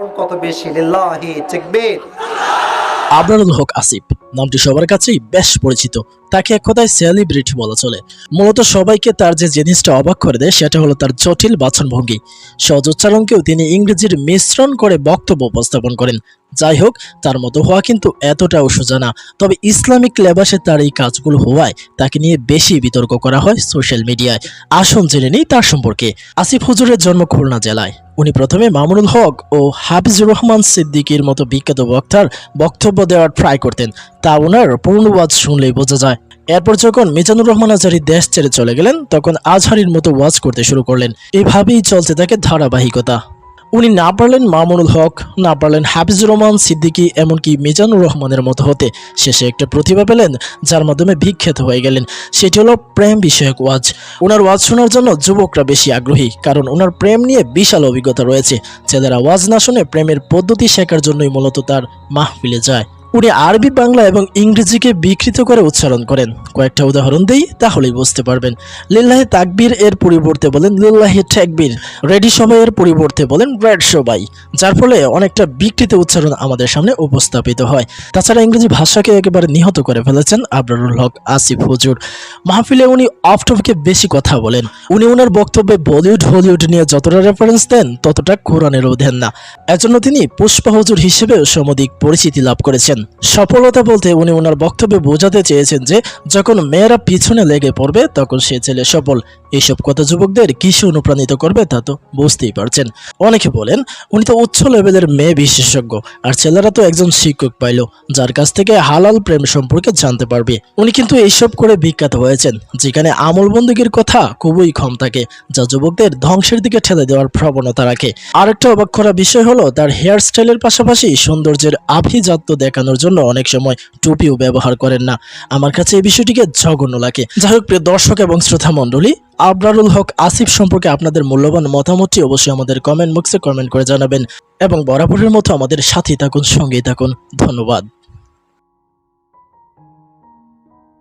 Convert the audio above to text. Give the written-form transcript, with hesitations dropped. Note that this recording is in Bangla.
কত বেশি লিল্লাহি তাকবীর। আবরারুল হক আসিফ নামটি সবার কাছেই বেশ পরিচিত। তাকে এক কথায় সেলিব্রিটি বলা চলে। মূলত সবাইকে তার যে জিনিসটা অবাক করে দেয় সেটা হলো তার জটিল বাচনভঙ্গি। সহজ উচ্চারণকেও তিনি ইংরেজির মিশ্রণ করে বক্তব্য উপস্থাপন করেন। যাই হোক, তার মতো হওয়া কিন্তু এতটাও সোজা না। তবে ইসলামিক লেবাসে তার এই কাজগুলো হওয়ায় তাকে নিয়ে বেশি বিতর্ক করা হয় সোশ্যাল মিডিয়ায়। আসুন জেনে নিই তার সম্পর্কে। আসিফ হুজুরের জন্ম খুলনা জেলায়। উনি প্রথমে মামুনুল হক ও হাফিজুর রহমান সিদ্দিকীর মতো বিখ্যাত বক্তার বক্তব্য দেওয়ার ট্রাই করতেন। তা ওনার পূর্ণ ওয়াজ শুনলেই বোঝা যায়। এরপর যখন মিজানুর রহমান আজহারী দেশ ছেড়ে চলে গেলেন, তখন আজহারীর মতো ওয়াজ করতে শুরু করলেন। এভাবেই চলতে থাকে ধারাবাহিকতা। উনি না পারলেন মামুনুল হক, না পারলেন হাফিজুর রহমান সিদ্দিকী, এমনকি মিজানুর রহমানের মতো হতে। শেষে একটা প্রতিভা পেলেন যার মাধ্যমে বিখ্যাত হয়ে গেলেন। সেটি হলো প্রেম বিষয়ক ওয়াজ। ওনার ওয়াজ শোনার জন্য যুবকরা বেশি আগ্রহী, কারণ ওনার প্রেম নিয়ে বিশাল অভিজ্ঞতা রয়েছে। ছেলেরা ওয়াজ না শুনে প্রেমের পদ্ধতি শেখার জন্যই মূলত তার মাহফিলে যায়। উনি আরবি, বাংলা এবং ইংরেজিকে বিকৃত করে উচ্চারণ করেন। কয়েকটা উদাহরণ দেই, তাহলেই বুঝতে পারবেন। লিল্লাহি তাকবীর এর পরিবর্তে বলেন লিল্লাহি তাকবীর। রেডি সবাই এর পরিবর্তে বলেন রেড সবাই, যার ফলে অনেকটা বিকৃত উচ্চারণ আমাদের সামনে উপস্থাপিত হয়। তাছাড়া ইংরেজি ভাষাকে একেবারে নিহত করে ফেলেছেন আবরারুল হক আসিফ হুজুর। মাহফিলে উনি অফ টপিকে বেশি কথা বলেন। উনি ওনার বক্তব্যে বলিউড হলিউড নিয়ে যতটা রেফারেন্স দেন, ততটা কোরআনেরও দেন না। এজন্য তিনি পুষ্পা হুজুর হিসেবে সমধিক পরিচিতি লাভ করেছেন। সফলতা বলতে উনি ওনার বক্তব্যে বোঝাতে চেয়েছেন যে যখন মেয়েরা পিছনে লেগে পড়বে তখন সে ছেলে সফল। এইসব কথা যুবকদের কিসে অনুপ্রাণিত করবে তা তো বুঝতেই পারছেন। অনেকে বলেন উনি তো উচ্চ লেভেলের মেয়ে বিশেষজ্ঞ, আর ছেলেরা তো একজন শিক্ষক পাইল যার কাছ থেকে হালাল প্রেম সম্পর্কে জানতে পারবে। উনি কিন্তু এইসব করে বিখ্যাত হয়েছেন, যেখানে আমল বন্দুকের কথা খুবই কম থাকে, যা যুবকদের ধ্বংসের দিকে ঠেলে দেওয়ার প্রবণতা রাখে। আরেকটা অবাক করা বিষয় হলো তার হেয়ার স্টাইলের পাশাপাশি সৌন্দর্যের আভিজাত্য দেখানোর জন্য অনেক সময় টুপিও ব্যবহার করেন না। আমার কাছে এই বিষয়টিকে জঘন্য লাগে। যাই হোক, প্রিয় দর্শক এবং শ্রোতা মণ্ডলী, আবরারুল হক আসিফ সম্পর্কে আপনাদের মূল্যবান মতামতটি অবশ্যই আমাদের কমেন্ট বক্সে কমেন্ট করে জানাবেন এবং বরাবরের মতো আমাদের সাথেই থাকুন, সঙ্গেই থাকুন। ধন্যবাদ।